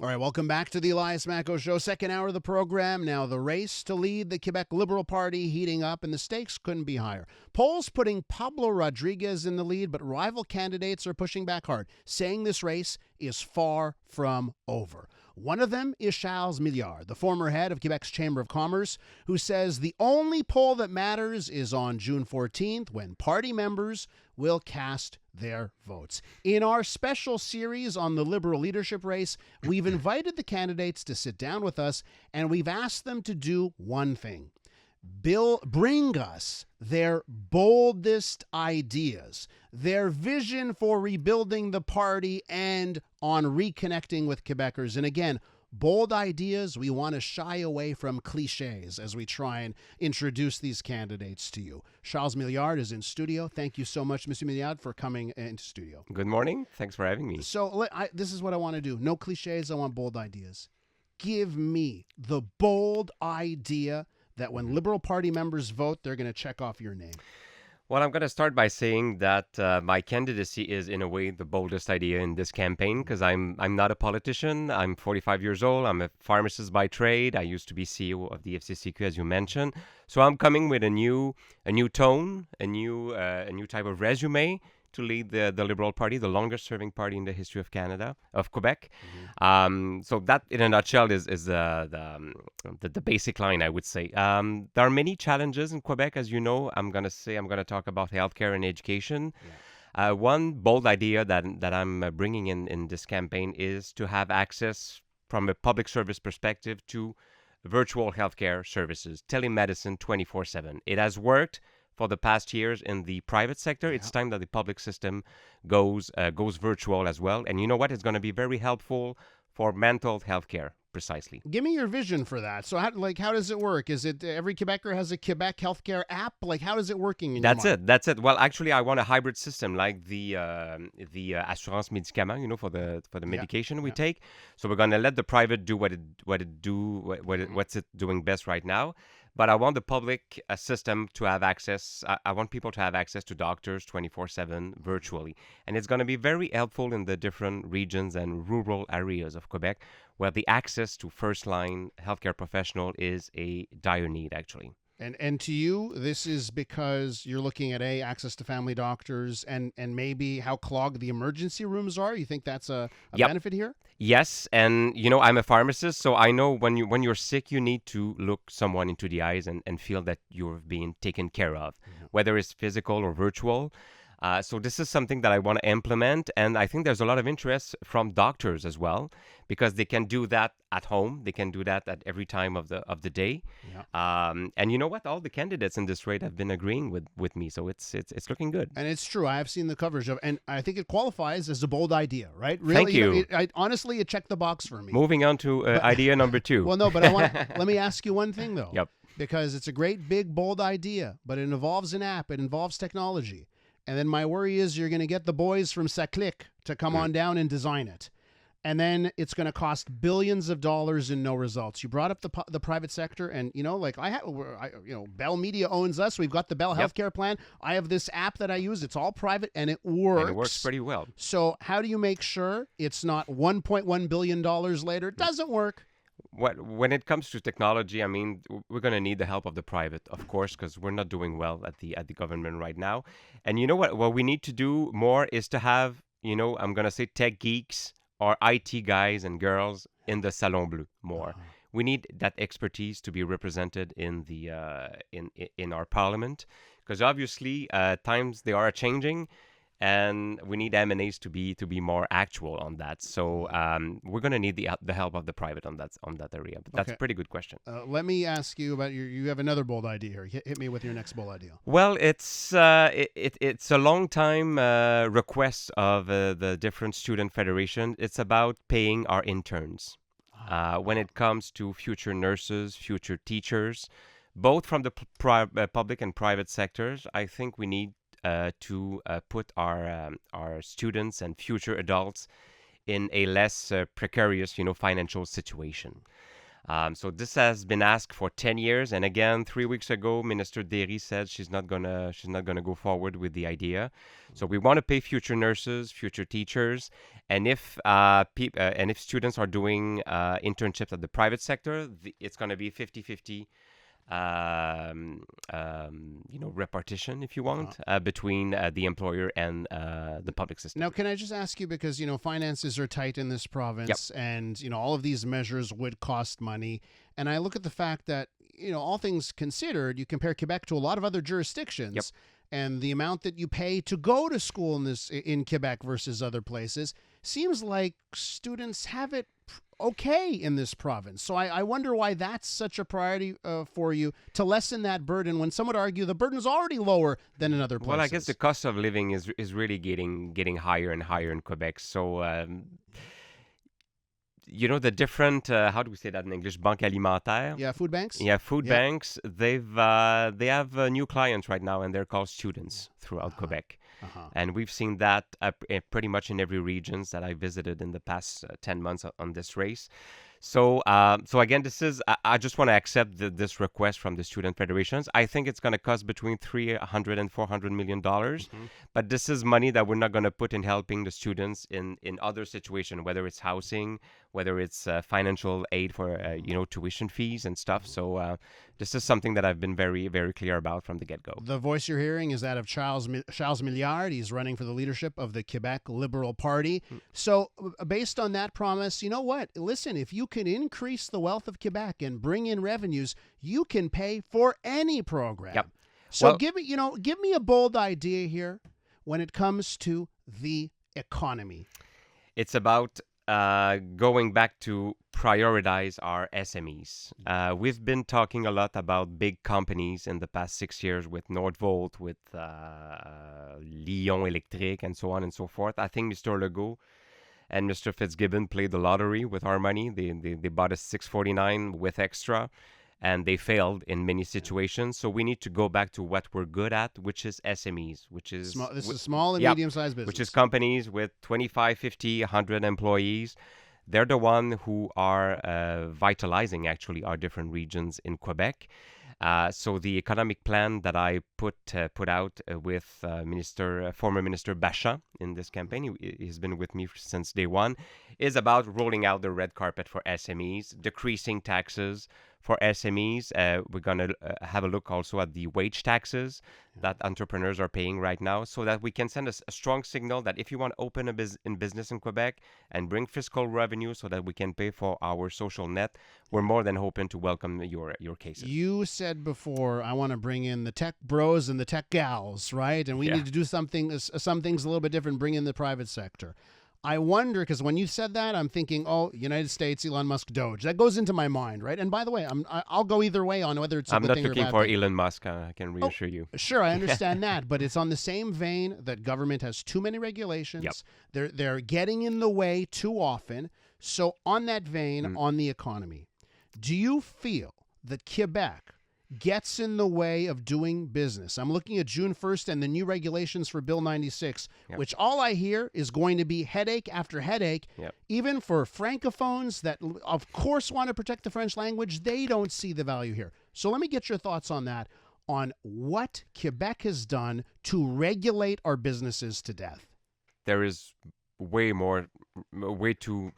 All right, welcome back to the Elias Makos Show, second hour of the program. Now, the race to lead the Quebec Liberal Party heating up, and the stakes couldn't be higher. Polls putting Pablo Rodriguez in the lead, but rival candidates are pushing back hard, saying this race is far from over. One of them is Charles Milliard, the former head of Quebec's Chamber of Commerce, who says the only poll that matters is on June 14th, when party members will cast their votes. In our special series on the Liberal leadership race, we've invited the candidates to sit down with us, and we've asked them to do one thing. Bring us their boldest ideas, their vision for rebuilding the party and on reconnecting with Quebecers. And again, bold ideas, we want to shy away from cliches as we try and introduce these candidates to you. Charles Milliard is in studio. Thank you so much, Mr. Milliard, for coming into studio. Good morning. Thanks for having me. So this is what I want to do. No cliches. I want bold ideas. Give me the bold idea that when Liberal Party members vote, they're going to check off your name. Well, I'm going to start by saying that my candidacy is, in a way, the boldest idea in this campaign because I'm not a politician. I'm 45 years old. I'm a pharmacist by trade. I used to be CEO of the FCCQ, as you mentioned. So I'm coming with a new tone, a new type of resume to lead the Liberal Party, the longest-serving party in the history of Canada, of Quebec. So that, in a nutshell, is the basic line, I would say. There are many challenges in Quebec, as you know. I'm going to talk about healthcare and education. Yeah. One bold idea that I'm bringing in this campaign is to have access from a public service perspective to virtual healthcare services, telemedicine 24/7. It has worked for the past years in the private sector. Yeah. It's time that the public system goes virtual as well. And you know what? It's going to be very helpful for mental health care, precisely. Give me your vision for that. So how does it work? Is it every Quebecer has a Quebec healthcare app? Like, how is it working in That's it. Well, actually, I want a hybrid system like the assurance médicament, for the medication we take. So we're going to let the private do what's it doing best right now. But I want the public system to have access. I want people to have access to doctors 24/7 virtually. And it's going to be very helpful in the different regions and rural areas of Quebec where the access to first-line healthcare professional is a dire need, actually. And to you, this is because you're looking at access to family doctors and maybe how clogged the emergency rooms are. You think that's a benefit here? Yes, and I'm a pharmacist, so I know when you're sick, you need to look someone into the eyes and feel that you're being taken care of, whether it's physical or virtual. So this is something that I want to implement, and I think there's a lot of interest from doctors as well, because they can do that at home. They can do that at every time of the day. Yeah. And you know what? All the candidates in this race have been agreeing with me, so it's looking good. And it's true. I have seen the coverage of, and I think it qualifies as a bold idea, right? Really, Thank you. Honestly, it checked the box for me. Moving on to idea number 2. Well, no, but let me ask you one thing though. Yep. Because it's a great, big, bold idea, but it involves an app. It involves technology. And then my worry is you're going to get the boys from Saclic to come on down and design it. And then it's going to cost billions of dollars and no results. You brought up the private sector, and Bell Media owns us. We've got the Bell Healthcare Plan. I have this app that I use. It's all private, and it works. And it works pretty well. So how do you make sure it's not $1.1 billion later? It doesn't work. When it comes to technology, I mean, we're going to need the help of the private, of course, because we're not doing well at the government right now. And you know what? What we need to do more is to have, I'm going to say tech geeks or IT guys and girls in the Salon Bleu more. We need that expertise to be represented in the in our parliament, because obviously times they are changing. And we need M&As to be more actual on that. So we're going to need the help of the private on that area. But that's a pretty good question. Let me ask you about you have another bold idea here. Hit me with your next bold idea. Well, it's a long time request of the different student federation. It's about paying our interns. When it comes to future nurses, future teachers, both from the public and private sectors, I think we need to put our students and future adults in a less precarious, financial situation. So this has been asked for 10 years, and again, 3 weeks ago, Minister Derry said she's not gonna go forward with the idea. So we want to pay future nurses, future teachers, and if students are doing internships at the private sector, it's gonna be 50-50 repartition, if you want, between the employer and the public system. Now, can I just ask you, because, finances are tight in this province, and, all of these measures would cost money. And I look at the fact that, all things considered, you compare Quebec to a lot of other jurisdictions, and the amount that you pay to go to school in Quebec versus other places seems like students have it okay in this province. So I wonder why that's such a priority for you, to lessen that burden, when some would argue the burden is already lower than in other places. Well, I guess the cost of living is really getting higher and higher in Quebec. So the different, how do we say that in English, banque alimentaire? Yeah, food banks. Yeah, food banks. They have new clients right now, and they're called students throughout Quebec. And we've seen that pretty much in every regions that I visited in the past 10 months on this race. So again, I just want to accept this request from the student federations. I think it's going to cost between $300 and $400 million, but this is money that we're not going to put in helping the students in other situations, whether it's housing, whether it's financial aid for tuition fees and stuff. So this is something that I've been very, very clear about from the get-go. The voice you're hearing is that of Charles Milliard. He's running for the leadership of the Quebec Liberal Party. So based on that promise, you know what? Listen, if you can increase the wealth of Quebec and bring in revenues, you can pay for any program. Yep. So give me a bold idea here when it comes to the economy. It's about going back to prioritize our SMEs. We've been talking a lot about big companies in the past 6 years with Nordvolt, with Lyon Electric, and so on and so forth. I think Mr. Legault and Mr. Fitzgibbon played the lottery with our money. They bought a 649 with extra, and they failed in many situations. So we need to go back to what we're good at, which is SMEs, which is small and medium-sized business. Which is companies with 25, 50, 100 employees. They're the one who are vitalizing, actually, our different regions in Quebec. So the economic plan that I put out with former Minister Bachan in this campaign, he's been with me since day one, is about rolling out the red carpet for SMEs, decreasing taxes for SMEs. We're going to have a look also at the wage taxes that entrepreneurs are paying right now, so that we can send a strong signal that if you want to open a business in Quebec and bring fiscal revenue so that we can pay for our social net, we're more than open to welcome your cases. You said before, I want to bring in the tech bros and the tech gals, right? And we need to do some things a little bit different, bring in the private sector. I wonder, because when you said that, I'm thinking, United States, Elon Musk, Doge. That goes into my mind, right? And by the way, I'll go either way on whether it's a good thing or a bad thing. I'm not looking for Elon Musk, I can reassure you. Sure, I understand that, but it's on the same vein that government has too many regulations. Yep. They're getting in the way too often. So on that vein, on the economy, do you feel that Quebec gets in the way of doing business? I'm looking at June 1st and the new regulations for Bill 96, which all I hear is going to be headache after headache, even for Francophones that, of course, want to protect the French language. They don't see the value here. So let me get your thoughts on that, on what Quebec has done to regulate our businesses to death. There is way too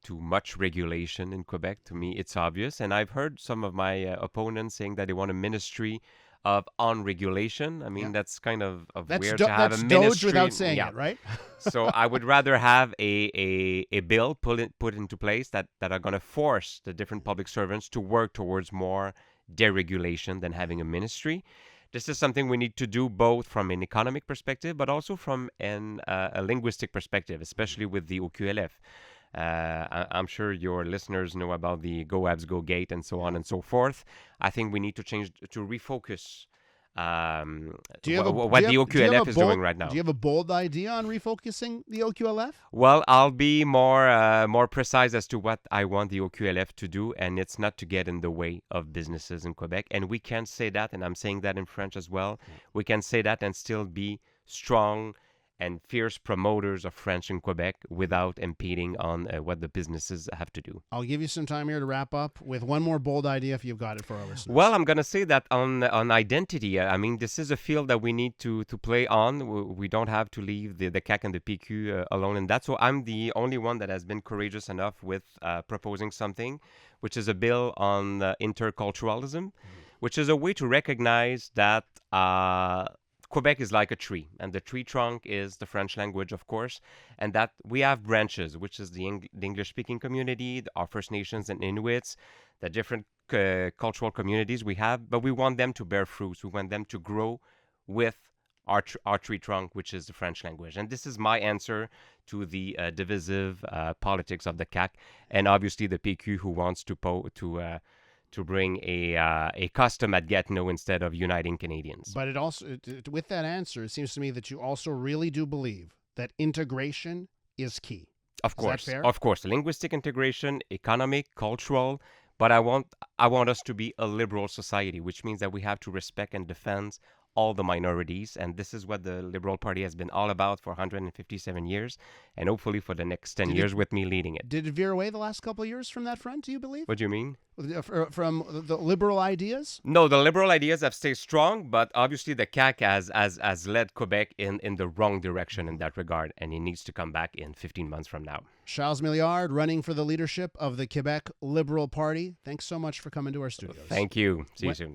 much regulation in Quebec. To me, it's obvious, and I've heard some of my opponents saying that they want a ministry of on-regulation. I mean, that's kind of weird to have a ministry. That's Doge without saying it, right? So I would rather have a bill put into place that are going to force the different public servants to work towards more deregulation than having a ministry. This is something we need to do both from an economic perspective, but also from a linguistic perspective, especially with the OQLF. I'm sure your listeners know about the Go Abs Go Gate and so on and so forth. I think we need to refocus what the OQLF is doing right now. Do you have a bold idea on refocusing the OQLF? Well, I'll be more precise as to what I want the OQLF to do, and it's not to get in the way of businesses in Quebec. And we can say that, and I'm saying that in French as well. We can say that and still be strong and fierce promoters of French in Quebec without impeding on what the businesses have to do. I'll give you some time here to wrap up with one more bold idea if you've got it for our listeners. Well, I'm going to say that on identity, I mean, this is a field that we need to play on. We don't have to leave the CAQ and the PQ alone in that. So I'm the only one that has been courageous enough with proposing something, which is a bill on interculturalism, which is a way to recognize that Quebec is like a tree, and the tree trunk is the French language, of course, and that we have branches, which is the English-speaking community, our First Nations and Inuits, the different cultural communities we have, but we want them to bear fruits. We want them to grow with our tree trunk, which is the French language. And this is my answer to the divisive politics of the CAQ, and obviously the PQ, who wants to bring a custom at Gatineau instead of uniting Canadians. But it also, with that answer, it seems to me that you also really do believe that integration is key. Of course, is that fair? Of course, linguistic integration, economic, cultural. But I want us to be a liberal society, which means that we have to respect and defend all the minorities, and this is what the Liberal Party has been all about for 157 years, and hopefully for the next 10 years with me leading it. Did it veer away the last couple of years from that front, do you believe? What do you mean? From the liberal ideas? No, the liberal ideas have stayed strong, but obviously the CAQ has led Quebec in the wrong direction in that regard, and it needs to come back in 15 months from now. Charles Milliard, running for the leadership of the Quebec Liberal Party. Thanks so much for coming to our studios. Thank you. See you soon.